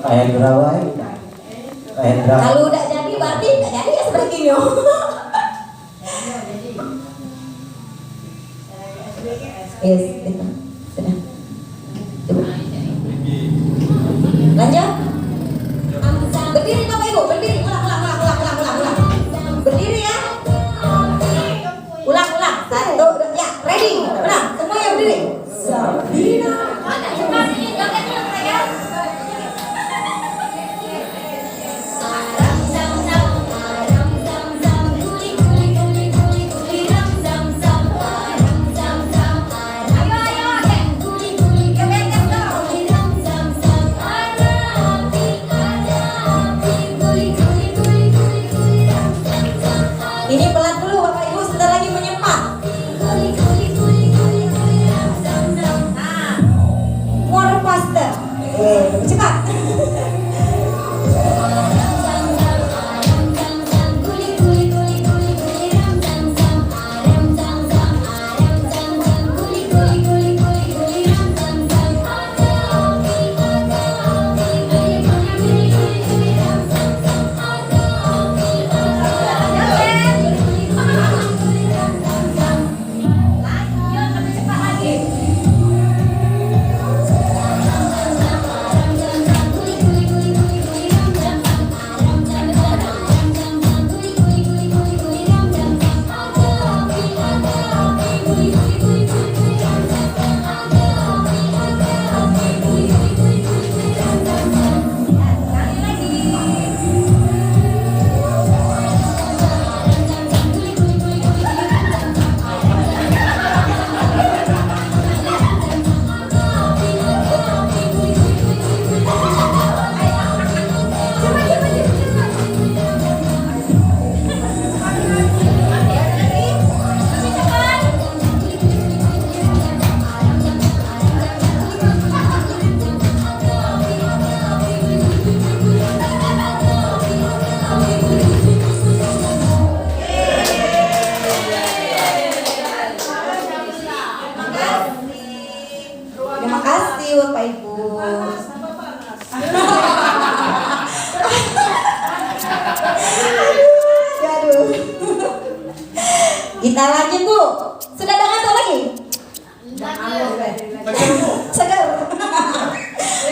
Pak Hendra wae. Pak Hendra. Kalau udah jadi berarti udah jadi ya seperti ini. Yes, itu. Sudah. Coba. Lanjut. Berdiri Bapak Ibu, berdiri. Ulang. Berdiri ya. Ulang. Satu, dua, ya, ready. Ulang. Semua yang berdiri. Sabina. Mana coba ini joget dulu saya. Ini pelan dulu Bapak Ibu, sebentar lagi menyemat. Nah, more faster. Cepat. Terima kasih Bapak Ibu. Aduh. Kita lanjut Bu. Sudah ada ngantuk lagi? Segar.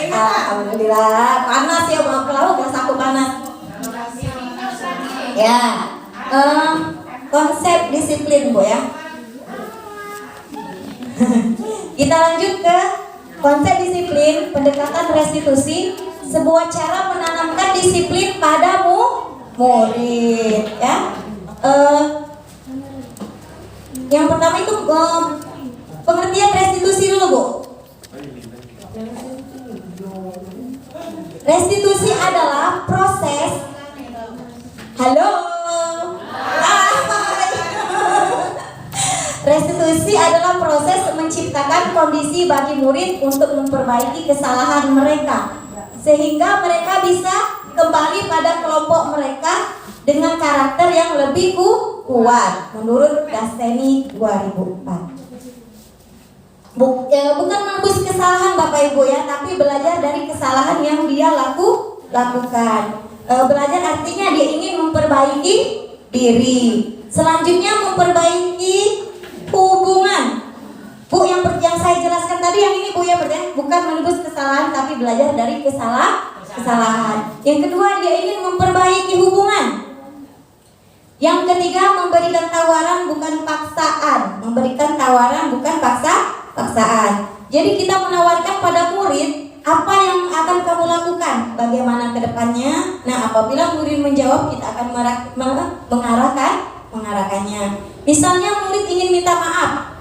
Alhamdulillah. Panas ya mau ke laut, gas aku panas. Ya. Konsep disiplin Bu ya. Kita lanjut ke konsep disiplin, pendekatan restitusi, sebuah cara menanamkan disiplin pada murid ya. Yang pertama itu pengertian restitusi dulu Bu. Restitusi adalah proses. Halo. Restitusi adalah proses menciptakan kondisi bagi murid untuk memperbaiki kesalahan mereka, sehingga mereka bisa kembali pada kelompok mereka dengan karakter yang lebih kuat menurut Gasteni 2004. Bukan menebus kesalahan Bapak Ibu ya, tapi belajar dari kesalahan yang dia lakukan. Belajar artinya dia ingin memperbaiki diri. Selanjutnya memperbaiki hubungan. Bu, yang saya jelaskan tadi yang ini Bu ya, bukan menebus kesalahan tapi belajar dari kesalahan. Yang kedua, dia ingin memperbaiki hubungan. Yang ketiga, memberikan tawaran bukan paksaan. Memberikan tawaran bukan paksaan. Jadi kita menawarkan pada murid apa yang akan kamu lakukan, bagaimana ke depannya. Nah, apabila murid menjawab, kita akan mengarahkannya. Misalnya murid ingin minta maaf,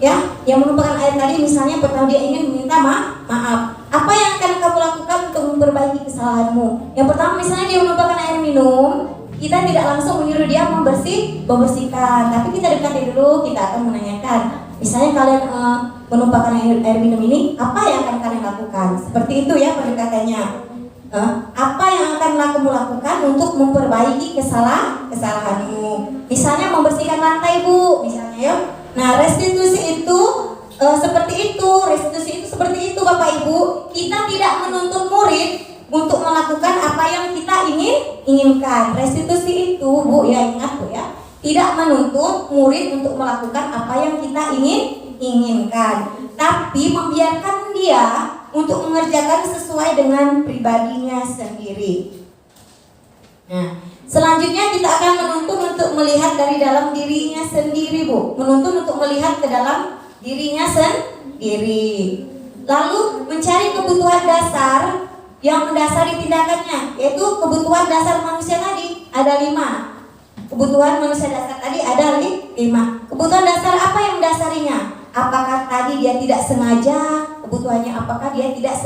ya, yang menumpahkan air tadi, misalnya pertama dia ingin meminta maaf. Apa yang akan kamu lakukan untuk memperbaiki kesalahanmu? Yang pertama, misalnya dia menumpahkan air minum, kita tidak langsung menyuruh dia membersihkan, tapi kita dekati dulu, kita akan menanyakan. Misalnya kalian menumpahkan air minum ini, apa yang akan kalian lakukan? Seperti itu ya pendekatannya. Apa yang akan kamu lakukan untuk memperbaiki kesalahanmu? Misalnya membersihkan lantai Bu, misalnya ya. Nah, restitusi itu seperti itu, restitusi itu seperti itu Bapak Ibu. Kita tidak menuntut murid inginkan. Restitusi itu, Bu, ya ingat Bu ya, tidak menuntut murid untuk melakukan apa yang kita inginkan, tapi membiarkan dia untuk mengerjakan sesuai dengan pribadinya sendiri. Nah, selanjutnya kita akan menuntun untuk melihat dari dalam dirinya sendiri, Bu. Menuntun untuk melihat ke dalam dirinya sendiri. Lalu mencari kebutuhan dasar yang mendasari tindakannya, yaitu kebutuhan dasar manusia tadi ada 5. Kebutuhan manusia dasar tadi ada 5. Kebutuhan dasar apa yang mendasarinya? Apakah tadi dia tidak sengaja? Kebutuhannya apakah dia tidak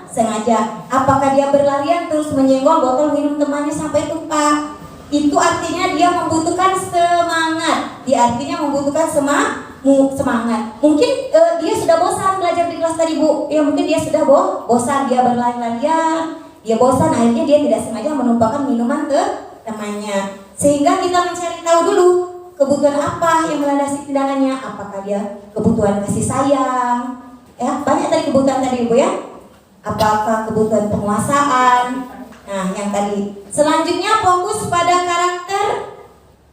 sengaja? Apakah dia berlarian terus menyenggol botol minum temannya sampai tumpah? Itu artinya dia membutuhkan semangat. Dia artinya membutuhkan semangat. Mungkin dia sudah bosan belajar di kelas tadi, Bu. Ya mungkin dia sudah bosan, dia berlari-larian, dia bosan, akhirnya dia tidak sengaja menumpahkan minuman ke temannya. Sehingga kita mencari tahu dulu kebutuhan apa yang melandasi tindakannya. Apakah dia kebutuhan kasih sayang? Ya, banyak tadi kebutuhan tadi, Bu ya. Apakah kebutuhan penguasaan? Nah, yang tadi. Selanjutnya fokus pada karakter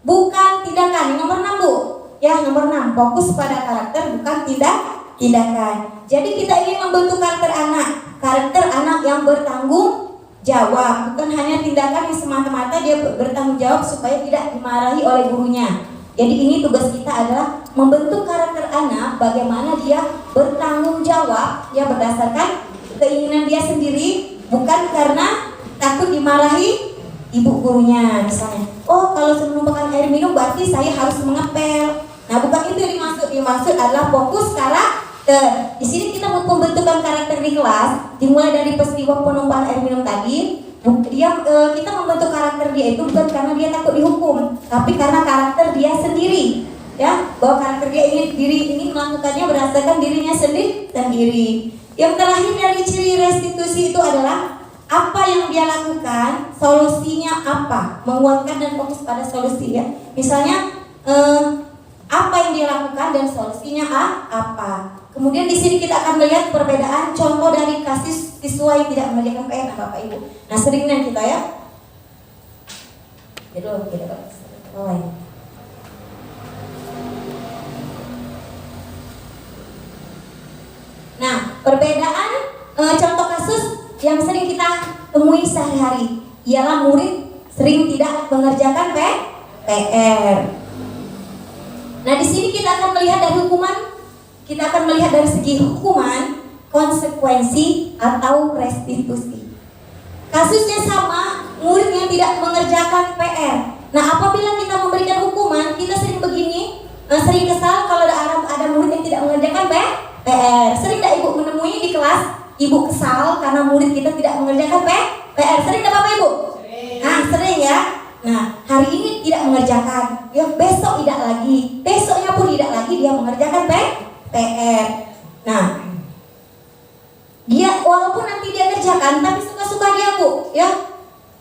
bukan tindakan. Nomor 6, Bu. Ya, nomor 6, fokus pada karakter bukan tindakan. Jadi kita ingin membentuk karakter anak yang bertanggung jawab, bukan hanya tindakan yang semata-mata dia bertanggung jawab supaya tidak dimarahi oleh gurunya. Jadi ini tugas kita adalah membentuk karakter anak bagaimana dia bertanggung jawab ya berdasarkan keinginan dia sendiri, bukan karena takut dimarahi ibu gurunya misalnya. Oh, kalau sebelum makan air minum berarti saya harus mengepel. Nah, bukan itu yang dimaksud adalah fokus karakter. Di sini kita pembentukan karakter di kelas dimulai dari peristiwa penumpahan air minum tadi. Kita membentuk karakter dia itu bukan karena dia takut dihukum, tapi karena karakter dia sendiri. Ya, bahwa karakter dia ini melakukannya berdasarkan dirinya sendiri. Yang terakhir dari ciri restitusi itu adalah apa yang dia lakukan, solusinya apa, menguatkan dan fokus pada solusi ya. Misalnya apa yang dia lakukan dan solusinya apa. Kemudian di sini kita akan melihat perbedaan contoh dari kasus siswa yang tidak mengerjakan PR, Bapak Ibu. Nah, seringnya kita ya. Nah, perbedaan contoh kasus yang sering kita temui sehari-hari ialah murid sering tidak mengerjakan PR. Nah, di sini kita akan melihat dari hukuman, kita akan melihat dari segi hukuman, konsekuensi atau restitusi. Kasusnya sama, murid yang tidak mengerjakan PR. Nah, apabila kita memberikan hukuman, kita sering begini, sering kesal kalau ada murid yang tidak mengerjakan PR. Sering tidak Ibu menemui di kelas, Ibu kesal karena murid kita tidak mengerjakan PR. Sering tidak Bapak Ibu? Nah, sering ya. Nah, hari ini tidak mengerjakan, ya besok tidak lagi, besoknya pun tidak lagi dia mengerjakan PR. Nah, dia walaupun nanti dia kerjakan, tapi suka-suka dia Bu, ya,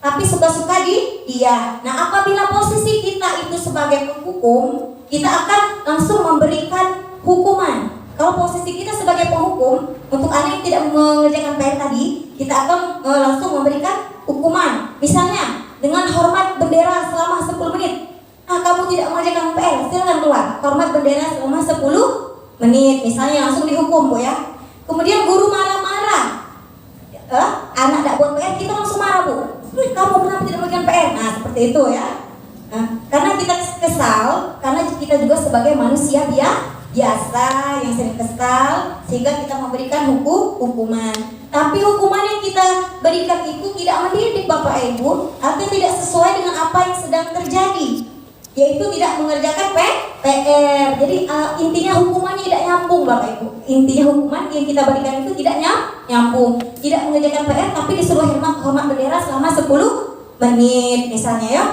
tapi suka-suka dia. Nah, apabila posisi kita itu sebagai penghukum, kita akan langsung memberikan hukuman. Kalau posisi kita sebagai penghukum untuk anak yang tidak mengerjakan PR tadi, kita akan langsung memberikan hukuman. Misalnya dengan hormat bendera selama 10 menit. Nah, kamu tidak mengerjakan PR, silakan keluar. Hormat bendera selama 10 menit. Misalnya langsung dihukum Bu ya. Kemudian guru marah-marah. Anak tidak buat PR, kita langsung marah Bu. Kamu kenapa tidak mengerjakan PR? Nah, seperti itu ya. Nah, karena kita kesal, karena kita juga sebagai manusia biasa yang sering kesal, sehingga kita memberikan hukuman. Tapi hukuman yang kita berikan itu tidak mendidik Bapak Ibu, atau tidak sesuai dengan apa yang sedang terjadi, yaitu tidak mengerjakan PR. Jadi intinya hukumannya tidak nyambung Bapak Ibu. Intinya hukuman yang kita berikan itu tidak nyambung. Tidak mengerjakan PR tapi disuruh hormat bendera selama 10 menit misalnya ya.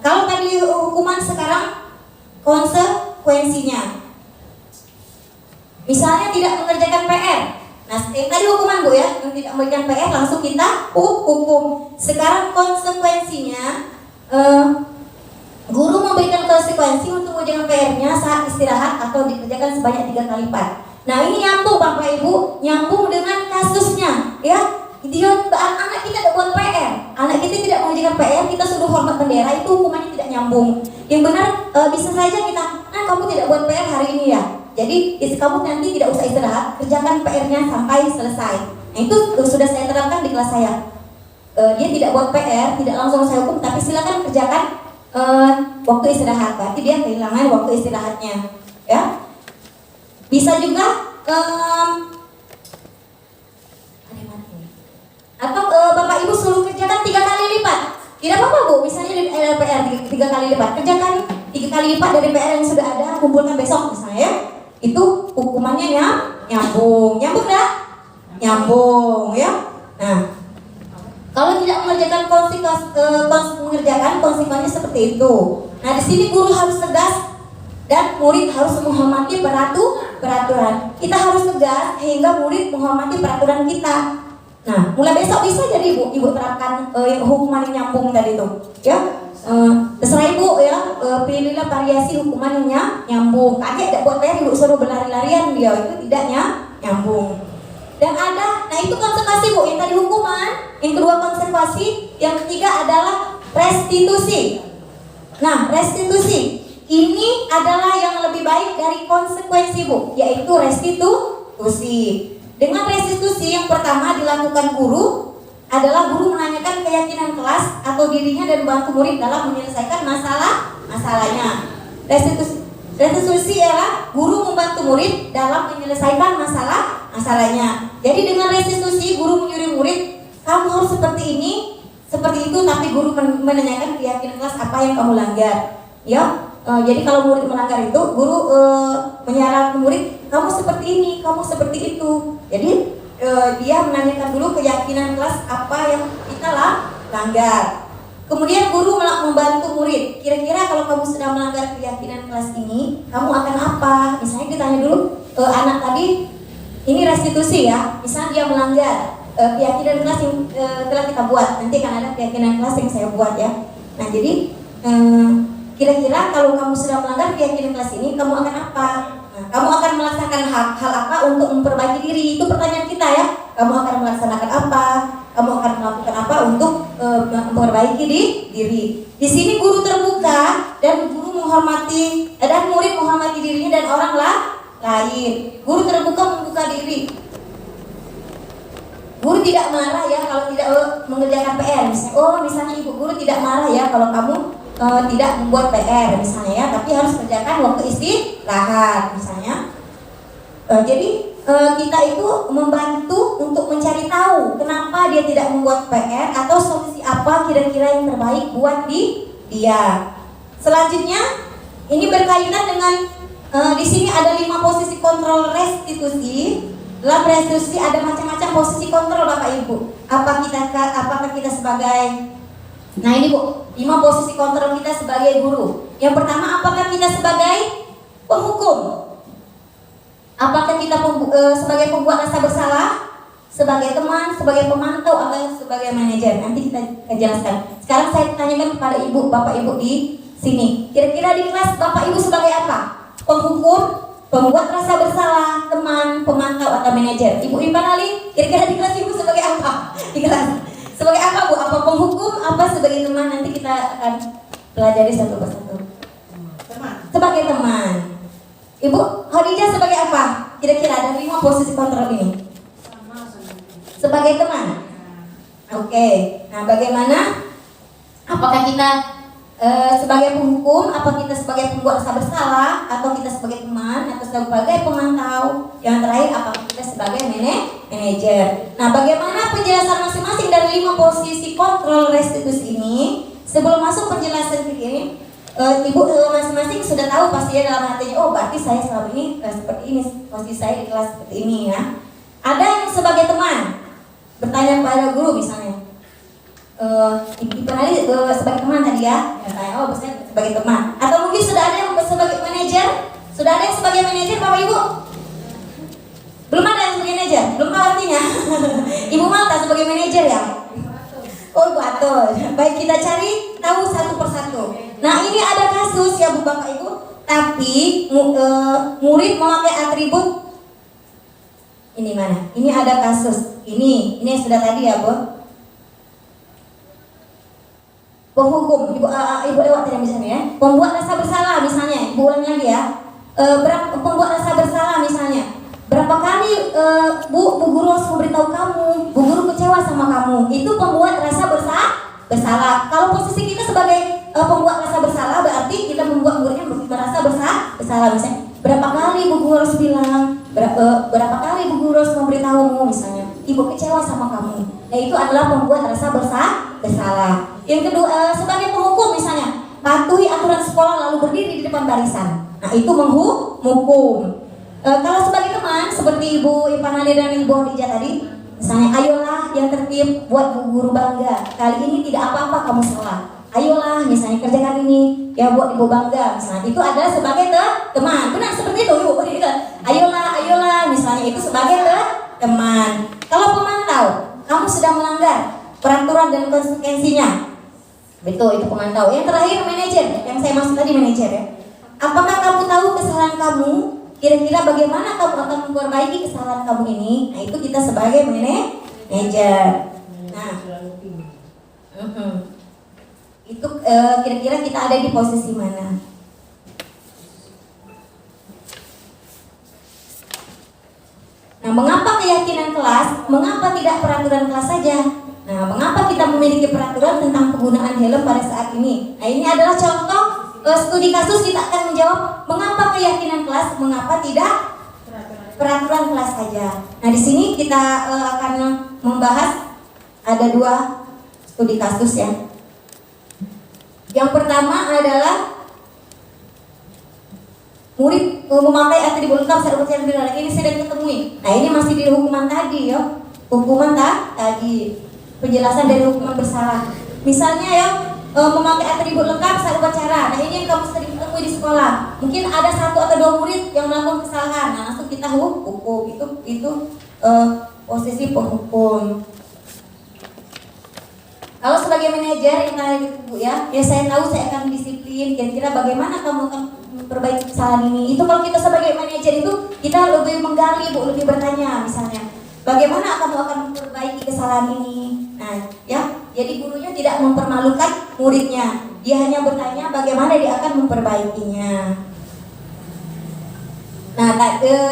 Kalau tadi hukuman, sekarang konsekuensinya. Misalnya tidak mengerjakan PR. Nah, yang tadi hukuman Bu ya, yang tidak mengerjakan PR langsung kita hukum. Sekarang konsekuensinya, guru memberikan konsekuensi untuk mengerjakan PR-nya saat istirahat atau dikerjakan sebanyak 3 kali lipat. Nah, ini nyambung Bapak Ibu, nyambung dengan kasusnya ya. Anak kita tidak buat PR, anak kita tidak mengerjakan PR. merah itu hukumannya tidak nyambung. Yang benar bisa saja kita, kamu tidak buat PR hari ini ya. Jadi kamu nanti tidak usah istirahat, kerjakan PR-nya sampai selesai. Nah itu sudah saya terapkan di kelas saya. Dia tidak buat PR, tidak langsung saya hukum, tapi silakan kerjakan waktu istirahat. Berarti dia kehilangan waktu istirahatnya, ya. Bisa juga atau bapak ibu suruh kerjakan 3 kali lipat. Tidak apa-apa bu, misalnya di PR 3 kali lipat, kerjakan 3 kali lipat dari PR yang sudah ada, kumpulkan besok misalnya ya. Itu hukumannya nyambung enggak? Nyambung ya. Nah, kalau tidak mengerjakan konsekuensinya seperti itu. Nah, di sini guru harus tegas dan murid harus menghormati peraturan. Kita harus tegas sehingga murid menghormati peraturan kita. Nah, mulai besok bisa jadi ibu terapkan hukuman yang nyambung tadi itu, ya. Terserah ibu ya, pilihlah variasi hukuman yang nyambung. Kakek tidak buat PR, ibu suruh berlari-larian dia itu tidaknya nyambung. Dan ada, nah itu konsekuensi bu, yang tadi hukuman, yang kedua konsekuensi, yang ketiga adalah restitusi. Nah, restitusi ini adalah yang lebih baik dari konsekuensi bu, yaitu restitusi. Dengan restitusi yang pertama dilakukan guru adalah guru menanyakan keyakinan kelas atau dirinya dan bantu murid dalam menyelesaikan masalahnya. Restitusi ialah guru membantu murid dalam menyelesaikan masalahnya. Jadi dengan restitusi guru menyuruh murid, kamu harus seperti ini, seperti itu, tapi guru menanyakan keyakinan kelas apa yang kamu langgar. Ya, jadi kalau murid melanggar itu, guru menyarankan murid, kamu seperti ini, kamu seperti itu. Jadi dia menanyakan dulu keyakinan kelas apa yang kita langgar. Kemudian guru membantu murid. Kira-kira kalau kamu sedang melanggar keyakinan kelas ini, kamu akan apa? Misalnya ditanya dulu, anak tadi, ini restitusi ya. Misalnya dia melanggar keyakinan kelas yang telah kita buat. Nanti akan ada keyakinan kelas yang saya buat ya. Nah jadi kira-kira kalau kamu sedang melanggar keyakinan kelas ini, kamu akan apa? Nah, kamu akan melaksanakan hal apa untuk memperbaiki diri? Itu pertanyaan kita ya. Kamu akan melaksanakan apa? Kamu akan melakukan apa untuk memperbaiki diri? Di sini guru terbuka dan guru menghormati dan murid menghormati dirinya dan orang lain. Guru terbuka membuka diri. Guru tidak marah ya kalau tidak mengerjakan PR. Misalnya ibu guru tidak marah ya kalau kamu tidak membuat PR misalnya ya, tapi harus kerjakan waktu istirahat misalnya. Jadi kita itu membantu untuk mencari tahu kenapa dia tidak membuat PR atau solusi apa kira-kira yang terbaik buat dia. Selanjutnya ini berkaitan dengan di sini ada 5 posisi kontrol restitusi. Dalam restitusi ada macam-macam posisi kontrol Bapak Ibu. Apakah kita sebagai, nah ini Bu, 5 posisi kontrol kita sebagai guru. Yang pertama, apakah kita sebagai penghukum? Apakah kita sebagai pembuat rasa bersalah, sebagai teman, sebagai pemantau, atau sebagai manajer? Nanti kita jelaskan. Sekarang saya tanyakan kepada ibu, bapak ibu di sini. Kira-kira di kelas bapak ibu sebagai apa? Penghukum, pembuat rasa bersalah, teman, pemantau, atau manajer? Ibu Impan Ali, kira-kira di kelas ibu sebagai apa? Di kelas sebagai apa Bu? Apa penghukum? Apa sebagai teman? Nanti kita akan pelajari satu persatu. Sebagai teman. Ibu Khadijah sebagai apa? Kira-kira ada 5 posisi kontrol ini. Sebagai teman. Oke. Nah, bagaimana? Apakah kita sebagai penghukum? Apa kita sebagai pembuat rasa bersalah? Atau kita sebagai teman? Atau sebagai pemantau? Yang terakhir, apakah kita sebagai manajer? Nah, bagaimana penjelasan masing-masing dari 5 posisi kontrol restitusi ini? Sebelum masuk penjelasan ini, ibu masing-masing sudah tahu pasti ya dalam hatinya, oh berarti saya selama ini seperti ini, posisi saya di kelas seperti ini ya. Ada yang sebagai teman bertanya pada guru misalnya, ibu pernah sebagai teman tadi ya, saya oh saya sebagai teman. Atau mungkin sudah ada yang sebagai manajer, sudah ada yang sebagai manajer Bapak Ibu? Belum ada yang sebagai manajer, belum tahu artinya. Ibu Malta sebagai manajer ya? Oh Ibu Atul. Baik, kita cari tahu satu persatu. Nah ini ada kasus ya Bu Bapak Ibu, tapi murid memakai atribut ini mana? Ini ada kasus ini yang sudah tadi ya Bu. penghukum, ibu lewat tadi misalnya ya, pembuat rasa bersalah misalnya, ibu ulang lagi ya, pembuat rasa bersalah misalnya, berapa kali bu guru harus memberitahu kamu, bu guru kecewa sama kamu, itu pembuat rasa bersalah. Kalau posisi kita sebagai pembuat rasa bersalah, berarti kita membuat muridnya merasa bersalah misalnya, berapa kali bu guru harus bilang, berapa kali bu guru harus memberitahumu misalnya, ibu kecewa sama kamu. Nah itu adalah pembuat rasa bersalah. Yang kedua, sebagai penghukum misalnya, patuhi aturan sekolah lalu berdiri di depan barisan. Nah itu menghukum. Kalau sebagai teman, seperti Ibu Ipanali dan Ibu Hadijah tadi, misalnya, ayolah yang tertib, buat bu guru bangga. Kali ini tidak apa-apa kamu salah. Ayolah, misalnya kerjakan ini, ya buat ibu bangga. Misalnya itu adalah sebagai teman. Benar seperti itu ibu. Ayolah, misalnya itu sebagai teman. Kalau pemantau, kamu sudah melanggar peraturan dan konsekuensinya. Betul, itu pemantau. Yang terakhir manajer, yang saya maksud tadi manajer ya. Apakah kamu tahu kesalahan kamu? Kira-kira bagaimana kamu akan memperbaiki kesalahan kamu ini? Nah itu kita sebagai manajer. Nah, itu kira-kira kita ada di posisi mana? Nah, mengapa keyakinan kelas? Mengapa tidak peraturan kelas saja? Nah, mengapa kita memiliki peraturan tentang penggunaan helm pada saat ini? Nah, ini adalah contoh studi kasus. Kita akan menjawab mengapa keyakinan kelas, mengapa tidak peraturan kelas saja. Nah, di sini kita akan membahas ada 2 studi kasus ya. Yang pertama adalah murid memakai atribut lengkap saat upacara bendera. Ini sedang ketemui. Nah, ini masih di hukuman tadi ya. Hukuman tadi. Penjelasan dari hukuman bersalah. Misalnya ya, memakai atribut lengkap saat upacara. Nah, ini yang kamu sering temui di sekolah. Mungkin ada 1 atau 2 murid yang melakukan kesalahan. Nah, langsung kita hukum. Itu posisi penghukum. Kalau sebagai manajer yang tadi Bu ya saya tahu saya akan disiplin. Kira-kira bagaimana kamu akan memperbaiki kesalahan ini? Itu kalau kita sebagai manajer itu kita lebih menggali Bu, lebih bertanya misalnya, bagaimana kamu akan memperbaiki kesalahan ini? Nah, ya, jadi gurunya tidak mempermalukan muridnya. Dia hanya bertanya bagaimana dia akan memperbaikinya. Nah,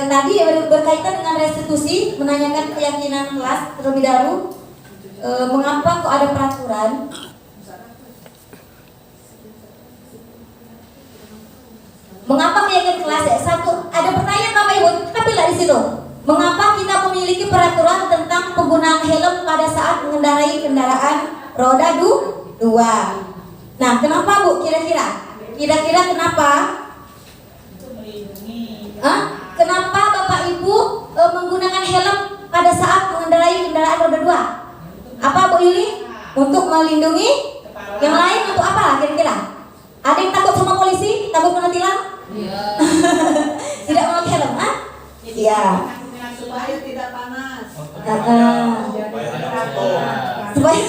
tadi berkaitan dengan restitusi, menanyakan keyakinan kelas terlebih dahulu. Mengapa kok ada peraturan? Mengapa keyakinan kelas? Satu, ada pertanyaan Bapak Ibu, tapi lah di situ. Mengapa kita memiliki peraturan tentang penggunaan helm pada saat mengendarai kendaraan roda 2? Nah, kenapa Bu? Kira-kira kenapa? Kenapa Bapak Ibu menggunakan helm pada saat mengendarai kendaraan roda 2? Apa Bu Yuli? Untuk melindungi yang lain, untuk apa kira-kira? Ada yang takut sama polisi? Takut kena tilang? Iya. Tidak memakai helm? Iya. Supaya tidak panas. Supaya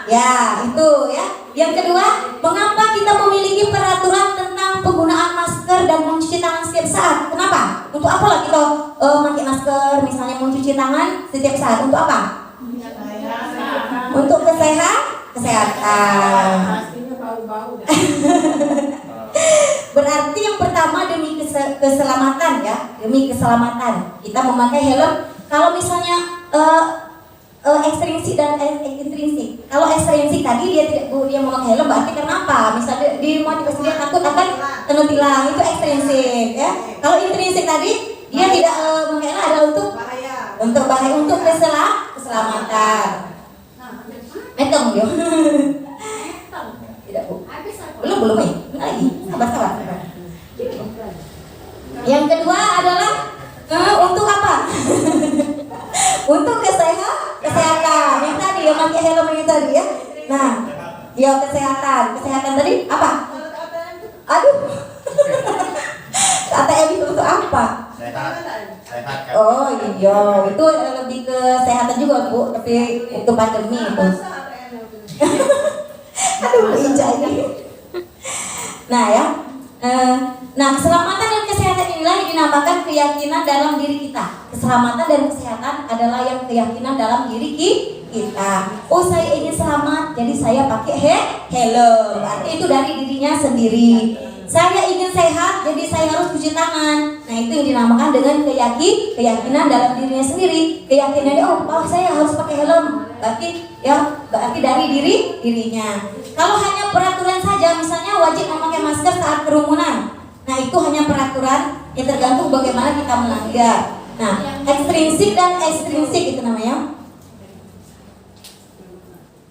ya itu ya. Yang kedua, mengapa kita memiliki peraturan tentang penggunaan masker dan mencuci tangan setiap saat? Kenapa? Untuk apa lah kita pakai masker, misalnya mencuci tangan setiap saat? Untuk apa? Untuk kesehatan. Berarti yang pertama demi keselamatan ya, demi keselamatan kita memakai helm. Kalau misalnya ekstrinsik dan intrinsik. Kalau ekstrinsik tadi dia memakai helm berarti kenapa? Misalnya di motivasi dia takut akan kena tilang, itu ekstrinsik ya. Kalau intrinsik tadi dia tidak memakai helm adalah untuk bahaya, untuk keselamatan. Metong dia. Tidak Bu. Belum lagi. Sabar. Yang kedua adalah untuk apa? Untuk kesehatan. Yang tadi yang pakai helm ini tadi ya. Nah, ya kesehatan tadi apa? Aduh. ATM itu untuk apa? Sehat. Oh iya, itu lebih ke kesehatan juga Bu, tapi untuk pandemi itu. Aduh, Ica ini. Nah ya, nah keselamatan dan kesehatan inilah yang dinamakan keyakinan dalam diri kita. keselamatan dan kesehatan adalah yang keyakinan dalam diri kita. Oh, saya ingin selamat, jadi saya pakai helm. Berarti itu dari dirinya sendiri. Saya ingin sehat, jadi saya harus cuci tangan. Nah, itu yang dinamakan dengan keyakinan dalam dirinya sendiri. Keyakinan oh saya harus pakai helm. Berarti dari dirinya. Kalau hanya peraturan saja, misalnya wajib memakai masker saat kerumunan. Nah, itu hanya peraturan yang tergantung bagaimana kita melanggar. Nah, ekstrinsik dan ekstrinsik itu namanya.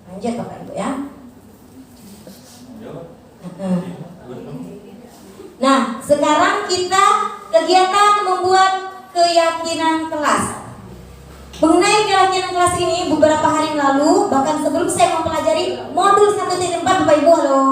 Lanjut Bapak Ibu ya. Nah, sekarang kita kegiatan membuat keyakinan kelas. Mengenai keyakinan kelas ini beberapa hari yang lalu, bahkan sebelum saya mempelajari modul 1.4 Bapak Ibu, halo.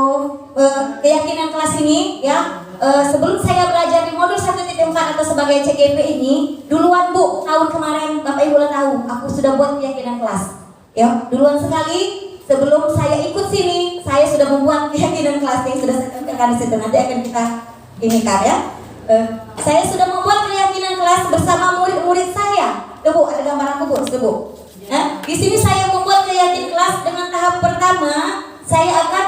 Keyakinan kelas ini ya, sebelum saya belajar di modul 1.4 atau sebagai CGP ini, duluan Bu, tahun kemarin Bapak Ibu udah tahu, aku sudah buat keyakinan kelas. Ya, duluan sekali sebelum saya ikut sini, saya sudah membuat keyakinan kelas yang sudah saya tampilkan di situ. Nanti akan kita ini kan ya. Saya sudah membuat keyakinan kelas bersama murid-murid saya. Tuh Bu, ada gambar aku Bu, Bu. Nah, di sini saya membuat keyakinan kelas dengan tahap pertama, saya akan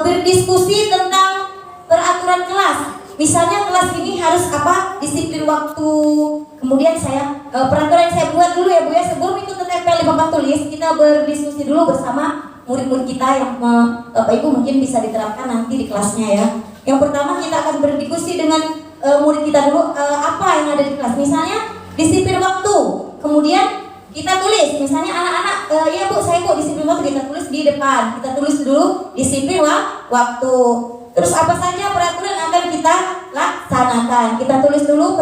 berdiskusi tentang peraturan kelas. Misalnya kelas ini harus apa? Disiplin waktu. Kemudian saya peraturan yang saya buat dulu ya Bu ya, sebelum ikut TTPL di papan tulis, kita berdiskusi dulu bersama murid-murid kita yang Bapak Ibu mungkin bisa diterapkan nanti di kelasnya ya. Yang pertama kita akan berdiskusi dengan murid kita dulu apa yang ada di kelas. Misalnya disiplin waktu. Kemudian kita tulis, misalnya anak-anak, ya Bu, saya Bu disiplin waktu, kita tulis di depan. Kita tulis dulu disiplin waktu. Terus apa saja peraturan yang akan kita laksanakan. Kita tulis dulu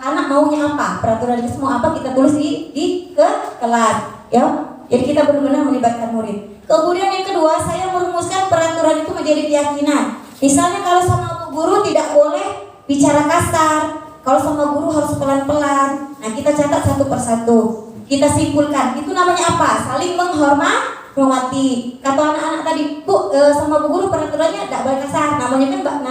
anak maunya apa, peraturan itu semua apa kita tulis di kelas, ya. Jadi kita benar-benar melibatkan murid. Kemudian yang kedua, saya merumuskan peraturan itu menjadi keyakinan. Misalnya kalau sama guru tidak boleh bicara kasar, kalau sama guru harus pelan-pelan. Nah, kita catat satu persatu. Kita simpulkan, itu namanya apa? Saling menghormati. Kata anak-anak tadi, Bu, sama Bu Guru peraturannya tidak boleh kasar. Namanya kan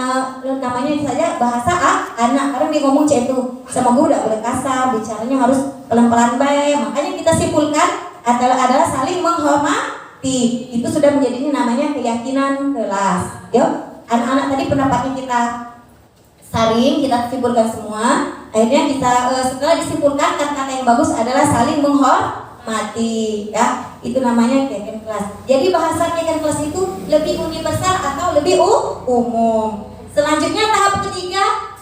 namanya saja bahasa anak. Karena dia ngomong itu sama guru tidak boleh kasar, bicaranya harus pelan-pelan baik. Makanya kita simpulkan adalah saling menghormati. Itu sudah menjadi namanya keyakinan kelas. Yuk, anak-anak tadi pendapatnya kita saring, kita simpulkan semua. Akhirnya kita setelah disimpulkan kata-kata yang bagus adalah saling menghormati, ya. Itu namanya keyakinan kelas. Jadi bahasa keyakinan kelas itu lebih universal atau lebih umum. Selanjutnya tahap ketiga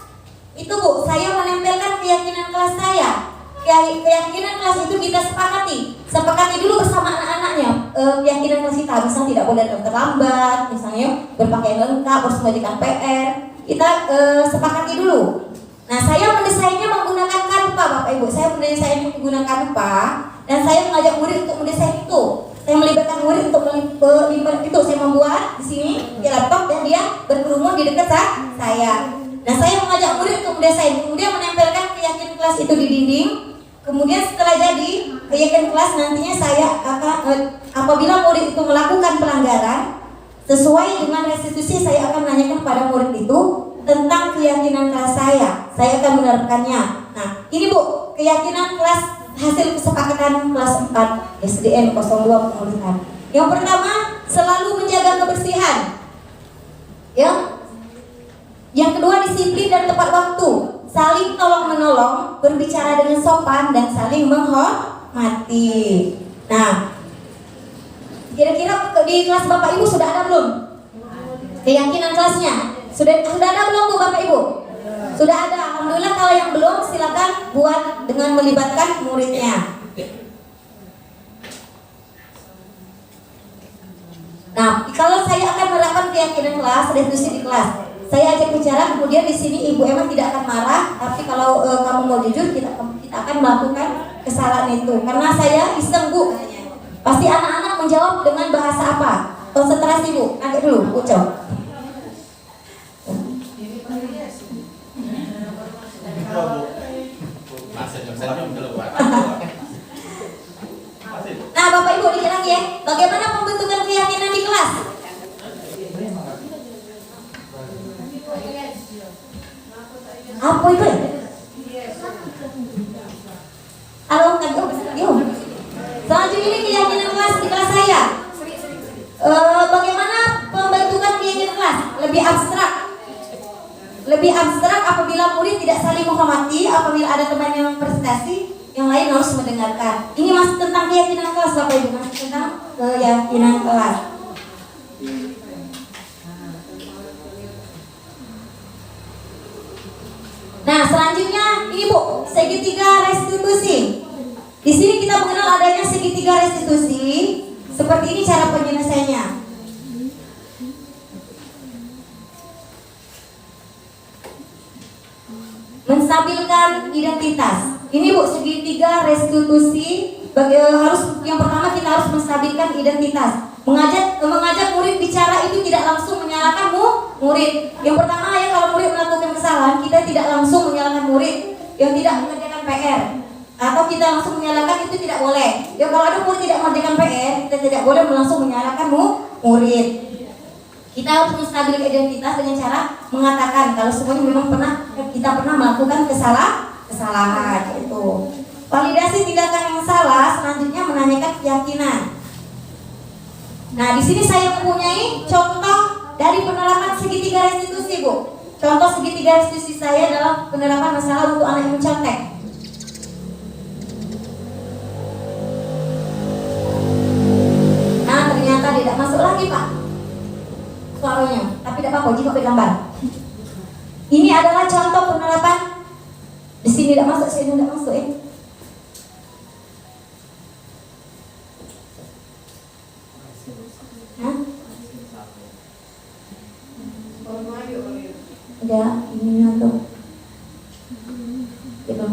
itu Bu, saya menempelkan keyakinan kelas saya. Keyakinan kelas itu kita sepakati dulu bersama anak-anaknya. Keyakinan kelas kita misalnya tidak boleh terlambat, misalnya berpakaian lengkap, harus mengerjakan PR. Kita sepakati dulu. Nah, saya mendesainnya menggunakan Canva, Bapak Ibu. Saya mendesainnya menggunakan Canva dan saya mengajak murid untuk mendesain itu. Saya melibatkan murid untuk melibat itu. Saya membuat di sini di laptop dan dia berkerumun di dekat saya. Nah, saya mengajak murid untuk mendesain, kemudian menempelkan keyakinan kelas itu di dinding. Kemudian setelah jadi keyakinan kelas, nantinya saya akan apabila murid itu melakukan pelanggaran sesuai dengan restitusi, saya akan menanyakan kepada murid itu tentang keyakinan kelas saya akan menerapkannya. Nah, ini Bu, keyakinan kelas hasil kesepakatan kelas 4 SDN 02 pemulihan. Yang pertama, selalu menjaga kebersihan. Ya. Yang kedua, disiplin dan tepat waktu. Saling tolong-menolong, berbicara dengan sopan dan saling menghormati. Nah, kira-kira di kelas Bapak Ibu sudah ada belum? Keyakinan kelasnya? Sudah ada belum Bu Bapak Ibu? Sudah ada. Alhamdulillah. Kalau yang belum silakan buat dengan melibatkan muridnya. Nah, kalau saya akan menerapkan keyakinan kelas, restitusi di kelas, saya ajak bicara, kemudian di sini Ibu Emma tidak akan marah, tapi kalau kamu mau jujur, kita akan melakukan kesalahan itu. Karena saya iseng Bu, katanya. Pasti anak-anak menjawab dengan bahasa apa? Konsentrasi Bu, agak dulu, ucap. Nah, Bapak Ibu dikit lagi ya. Bagaimana pembentukan keyakinan di kelas? Apa itu? Yuk. Selanjutnya ini keyakinan kelas di kelas saya. Bagaimana pembentukan keyakinan kelas? Lebih abstrak apabila murid tidak saling menghormati, apabila ada teman yang prestasi, yang lain harus mendengarkan. Ini masih tentang keyakinan kelas, Bapak Ibu, masih tentang keyakinan kelas. Nah, selanjutnya ini Bu, segitiga restitusi. Di sini kita mengenal adanya segitiga restitusi. Seperti ini cara penyelesaiannya. Menstabilkan identitas. Ini Bu, segitiga restitusi. Harus yang pertama kita harus menstabilkan identitas. Mengajak murid bicara itu tidak langsung menyalahkan murid. Yang pertama ya, kalau murid melakukan kesalahan, kita tidak langsung menyalahkan murid yang tidak mengerjakan PR, atau kita langsung menyalahkan, itu tidak boleh. Ya, kalau ada murid tidak mengerjakan PR, kita tidak boleh langsung menyalahkan murid. Kita harus menstabilkan identitas dengan cara mengatakan kalau semuanya memang kita pernah melakukan kesalahan itu. Validasi tindakan yang salah, selanjutnya menanyakan keyakinan. Nah, di sini saya mempunyai contoh dari penerapan segitiga restitusi, Bu. Contoh segitiga restitusi saya dalam penerapan masalah untuk anak yang mencontek. Nah, ternyata tidak masuk lagi, Pak, suaranya. Tapi tidak apa-apa, jika gambar. Ini adalah contoh penerapan. Di sini tidak masuk, sini tidak masuk ya. Ada ininya tuh gitu.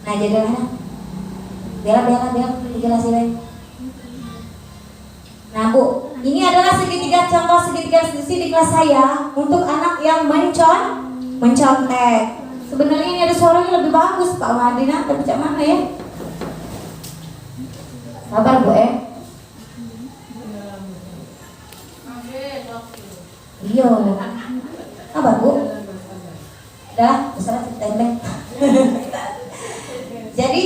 Nah, jadilah bela dijelasin. Nah, Bu, ini adalah contoh segitiga restitusi di kelas saya untuk anak yang mencontek. Sebenarnya ini ada suaranya lebih bagus, Pak Madina, tapi cak mana ya? Sabar, Bu, Iya, sabar, Bu. Udah, besar cerita. Jadi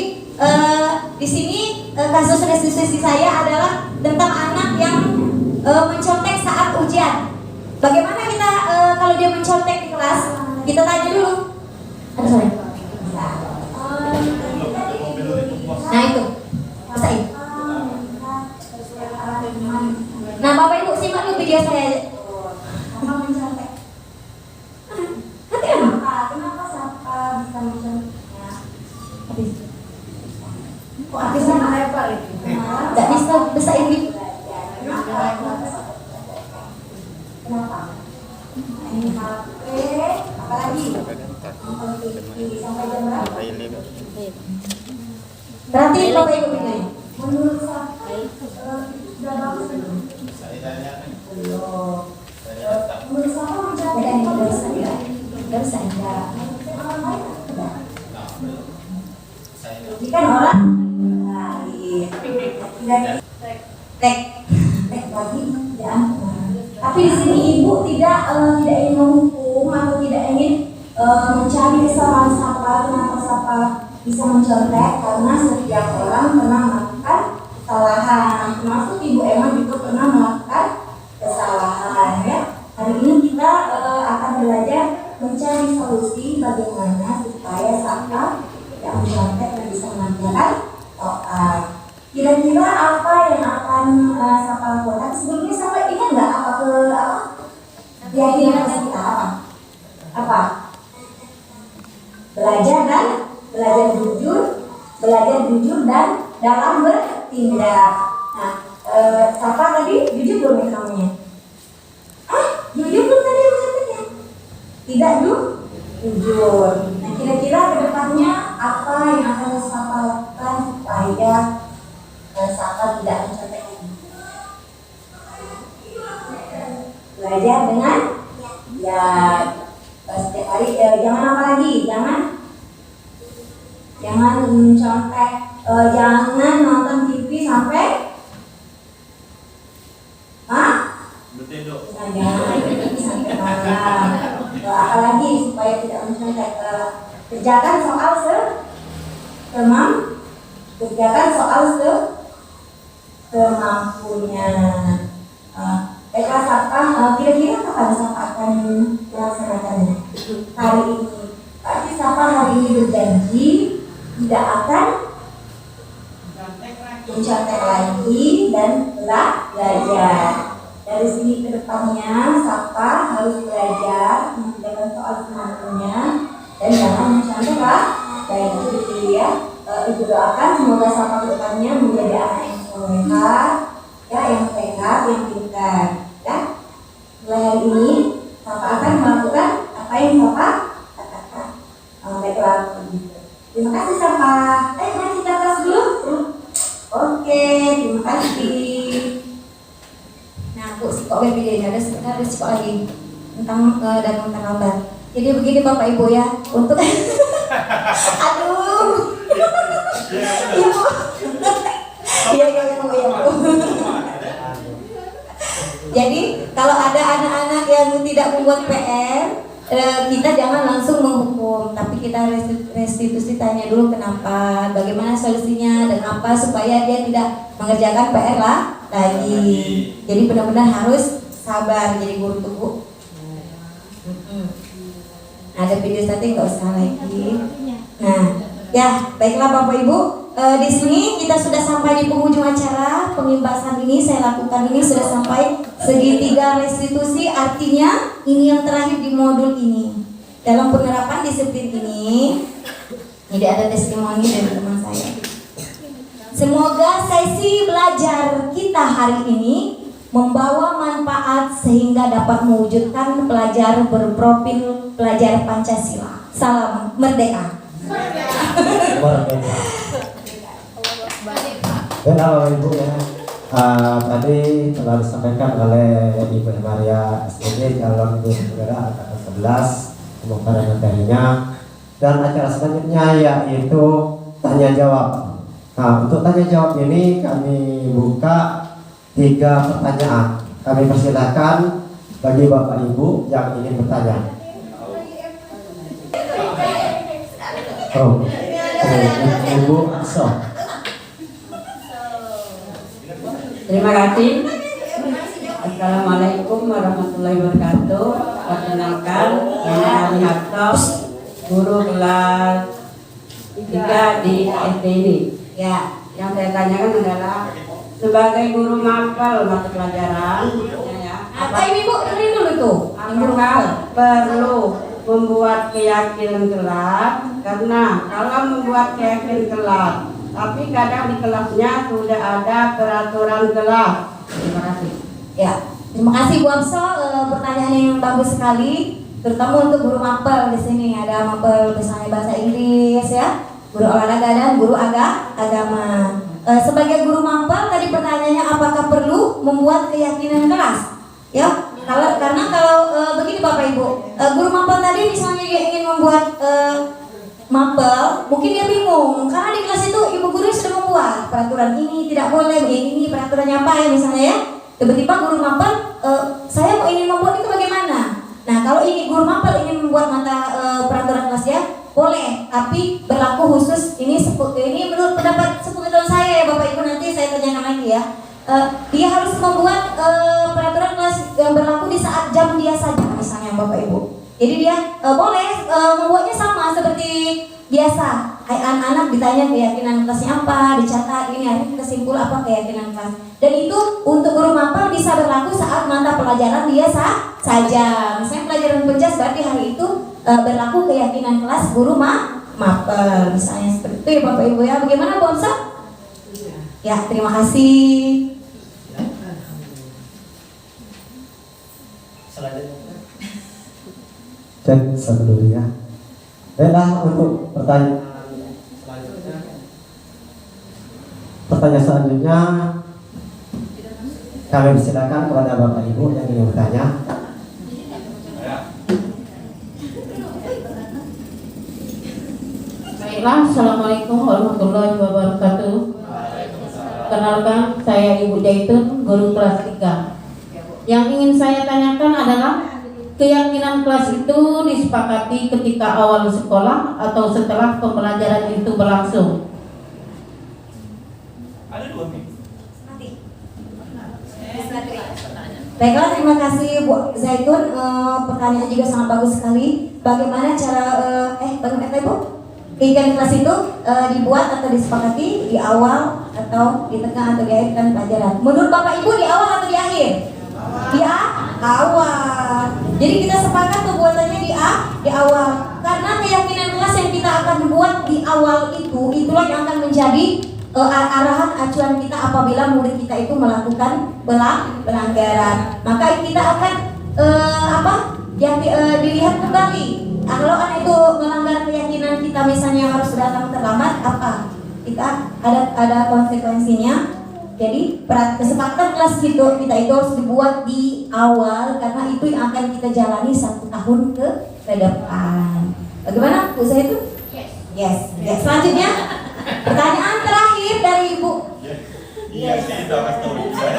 di sini kasus restitusi saya adalah tentang anak yang mencontek saat ujian. Bagaimana kita kalau dia mencontek di kelas? Kita tanya dulu. Ada sorry. Nah, itu pesain. Nah, Bapak Ibu simak dulu video saya. Mencontek. Kenapa Sapa bisa mencontek? Habis. Kok habisnya melebar itu? Gak bisa besar ini. Kenapa? Ini HP, apalagi? Sampai jam berapa? Berarti Bapak Ibu begini. Menurut Sapa sudah bagus belum? Belum. Menurut Sapa mencontek nggak bisa ya. Ini kan orang lain. Tek lagi ya. Tapi di sini Ibu tidak ingin menghukum atau tidak ingin mencari kesalahan Sapa. Kenapa Sapa bisa mencontek? Karena setiap orang pernah melakukan kesalahan. Termasuk Ibu Emma juga pernah melakukan kesalahan ya. Hari ini kita akan belajar mencari solusi bagaimana supaya Sapa yang mencontek dan bisa mengerjakan soal. Kira-kira apa yang akan Sapa lakukan? Sebelumnya Sapa ingat nggak apa keyakinan kita apa? Belajar jujur dan dalam bertindak. Nah, Sapa tadi jujur belum ya namanya? Jujur belum tadi maksudnya? Tidak jujur. Nah, kira-kira kedepannya apa yang akan Sapa lakukan supaya Sapa tidak mencontek lagi? Belajar dengan ya setiap hari. Jangan apa lagi? Jangan mencontek. Jangan nonton TV sampai jangan sampai malam. Apalagi supaya tidak mencontek. Kerjakan soal kerjakan soal semampunya. Baiklah Sapa, kira-kira kapan Sapa akan melaksanakannya? Hari ini. Pasti Sapa hari ini berjanji tidak akan mencontek lagi dan belajar. Dari sini ke depannya Sapa harus belajar mengerjakan soal semampunya dan jangan mencontek lagi ya. Ibu doakan semoga Sapa ke depannya menjadi anak yang soleha, ya, yang sehat, yang pintar. Ya, mulai hari ini Sapa akan melakukan apa yang Sapa katakan. Baiklah begitu. Terima kasih Sapa. Masih di atas dulu. Oke, terima kasih. Nah, Bu, kok BPD ada kok lagi tentang dan terlambat. Jadi begini Bapak Ibu ya, untuk aduh. Ibu. Iya Bu. Jadi kalau ada anak-anak yang tidak membuat PR, kita jangan langsung menghukum, tapi kita restitusi, tanya dulu kenapa, bagaimana solusinya, dan apa supaya dia tidak mengerjakan PR lagi. Jadi benar-benar harus sabar jadi guru tuh Bu. Ada video setting nggak usah lagi. Nah, ya baiklah Bapak Ibu. Di sini kita sudah sampai di penghujung acara. Pembahasan ini saya lakukan ini sudah sampai segitiga restitusi, artinya ini yang terakhir di modul ini. Dalam penerapan disiplin ini, tidak ada testimoni dari teman saya. Semoga sesi belajar kita hari ini membawa manfaat sehingga dapat mewujudkan pelajar berprofil pelajar Pancasila. Salam merdeka. Dan Bapak Ibu ya, tadi telah disampaikan oleh Ibu Maria SPG calon guru negara angkatan 11 pembukaan materinya, dan acara selanjutnya yaitu tanya jawab. Nah, untuk tanya jawab ini kami buka 3 pertanyaan. Kami persilakan bagi Bapak Ibu yang ingin bertanya. Ibu Akso. Terima kasih. Assalamualaikum warahmatullahi wabarakatuh. Perkenalkan, nama kami Akso, guru kelas 3 di SD ini. Ya, yang saya tanyakan adalah sebagai guru mapel mata pelajaran, Apa Ibu dengerin dulu tuh. apakah perlu membuat keyakinan kelas? Karena kalau membuat keyakinan kelas, tapi kadang di kelasnya sudah ada peraturan kelas. Terima kasih. Ya, terima kasih Bu Abso, pertanyaan yang bagus sekali, terutama untuk guru mapel. Di sini ada mapel misalnya bahasa Inggris ya, guru olahraga dan guru agama. Sebagai guru mapel tadi pertanyaannya apakah perlu membuat keyakinan kelas? Ya, karena kalau begini Bapak Ibu, guru mapel tadi misalnya dia ingin membuat mapel, mungkin dia bingung karena di kelas itu ibu guru sudah membuat peraturan ini tidak boleh, ini peraturannya apa ya misalnya ya. Tiba-tiba guru mapel, saya mau ingin membuat itu bagaimana? Nah, kalau ini guru mapel ingin membuat peraturan kelasnya boleh, tapi berlaku khusus ini menurut pendapat sepengetahuan saya ya Bapak Ibu, nanti saya tanyakan lagi ya. Dia harus membuat peraturan kelas yang berlaku di saat jam dia saja misalnya Bapak Ibu. Jadi dia boleh membuatnya sama seperti biasa. Anak-anak ditanya keyakinan kelasnya apa, dicatat ini hari kesimpul apa keyakinan kelas. Dan itu untuk guru mapel bisa berlaku saat mata pelajaran dia saja. Misalnya pelajaran penjas berarti hari itu berlaku keyakinan kelas guru mapel. Misalnya seperti itu ya Bapak Ibu ya. Bagaimana Bu Amsa? Ya, terima kasih. Cek satu dulu ya. Baiklah, untuk pertanyaan selanjutnya kami persilakan kepada Bapak Ibu yang ingin bertanya. Baiklah, Assalamualaikum warahmatullahi wabarakatuh. Kenalkan, saya Ibu Jaitun, guru kelas 3. Yang ingin saya tanyakan adalah keyakinan kelas itu disepakati ketika awal sekolah atau setelah pembelajaran itu berlangsung? Ada 2 minggu. Baiklah, terima kasih Bu Zaitun. Pertanyaan juga sangat bagus sekali. Bagaimana cara bagaimana Ibu? Keyakinan kelas itu dibuat atau disepakati di awal atau di tengah atau di akhir kan pelajaran? Menurut Bapak Ibu di awal atau di akhir? Di awal. Jadi kita sepakat pembuatannya di awal. Karena keyakinan kelas yang kita akan buat di awal itulah yang akan menjadi arahan acuan kita apabila murid kita itu melakukan pelanggaran. Maka kita akan dilihat kembali. Kalau anak itu melanggar keyakinan kita, misalnya harus datang terlambat, apa? Kita ada konsekuensinya. Jadi kesepakatan kelas kita itu harus dibuat di awal karena itu yang akan kita jalani 1 tahun ke depan. Bagaimana Bu Zaitun? Yes. Selanjutnya pertanyaan terakhir dari Ibu. Iya sih, udah kasih tahu juga.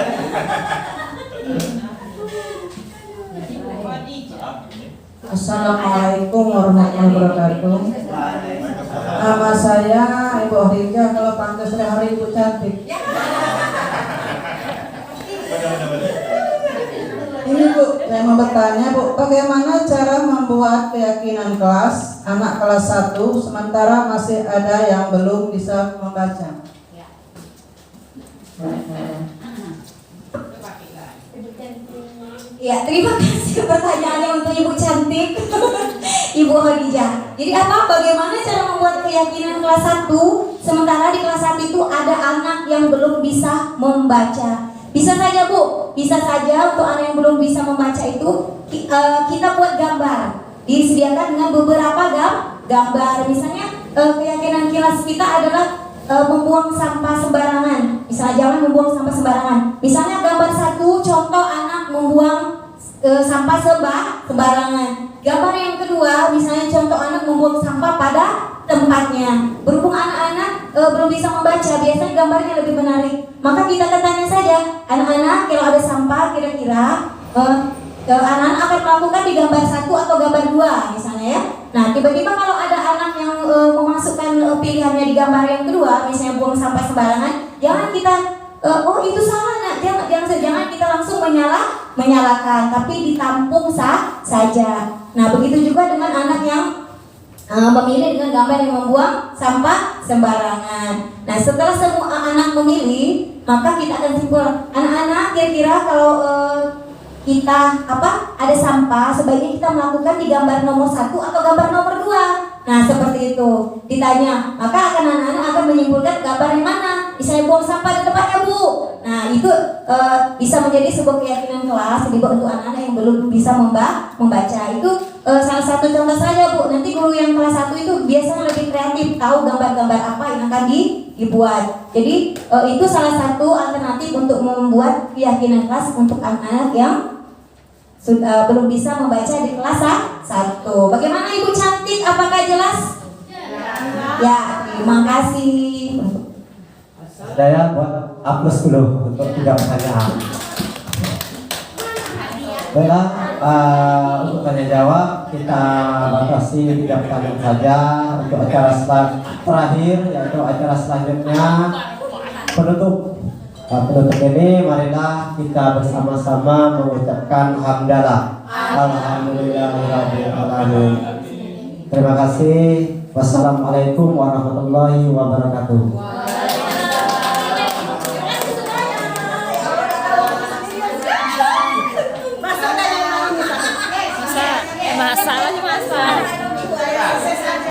Assalamualaikum warahmatullahi wabarakatuh. Nama saya Ibu Rika, kalau pantas hari Ibu cantik. Ini Bu, saya mau bertanya Bu, bagaimana cara membuat keyakinan kelas anak kelas 1 sementara masih ada yang belum bisa membaca? Ya, terima kasih pertanyaannya untuk Ibu cantik, Ibu Khadijah. Jadi bagaimana cara membuat keyakinan kelas 1 sementara di kelas 1 itu ada anak yang belum bisa membaca? Bisa saja Bu, bisa saja untuk anak yang belum bisa membaca itu kita buat gambar. Disediakan dengan beberapa gambar. Misalnya keyakinan kelas kita adalah membuang sampah sembarangan. Misalnya jangan membuang sampah sembarangan. Misalnya gambar 1 contoh anak membuang sampah sembarangan. Gambar yang kedua misalnya contoh anak membuang sampah pada tempatnya. Berhubung anak-anak belum bisa membaca, biasanya gambarnya lebih menarik. Maka kita akan tanya saja, anak-anak kalau ada sampah kira-kira anak-anak akan melakukan di gambar 1 atau gambar 2 misalnya ya. Nah tiba-tiba kalau ada anak yang memasukkan pilihannya di gambar yang kedua, misalnya buang sampah sembarangan, jangan kita oh itu salah nak, jangan kita langsung menyalahkan, tapi ditampung saja. Nah begitu juga dengan anak yang memilih dengan gambar yang membuang sampah sembarangan. Nah setelah semua anak memilih, maka kita akan simpul anak-anak kira-kira kalau kita ada sampah, sebaiknya kita melakukan di gambar nomor 1 atau gambar nomor 2. Nah seperti itu ditanya, maka anak-anak akan menyimpulkan gambar yang mana. Misalnya buang sampah di tempatnya Bu. Nah itu bisa menjadi sebuah keyakinan kelas dibuat untuk anak-anak yang belum bisa membaca. Itu salah satu contoh saja Bu. Nanti guru yang kelas 1 itu biasanya lebih kreatif, tahu gambar-gambar apa yang akan dibuat. Jadi itu salah satu alternatif untuk membuat keyakinan kelas untuk anak-anak yang belum bisa membaca di kelas 1. Bagaimana Ibu cantik? Apakah jelas? Ya, terima kasih. Saya buat aplaus dulu untuk 3 pertanyaan. Baiklah, untuk tanya jawab kita batasi 3 pertanyaan saja. Untuk acara terakhir yaitu acara selanjutnya penutup ini, marilah kita bersama-sama mengucapkan hamdalah. Alhamdulillahirabbil alamin. Terima kasih. Wassalamualaikum warahmatullahi wabarakatuh. Masalahnya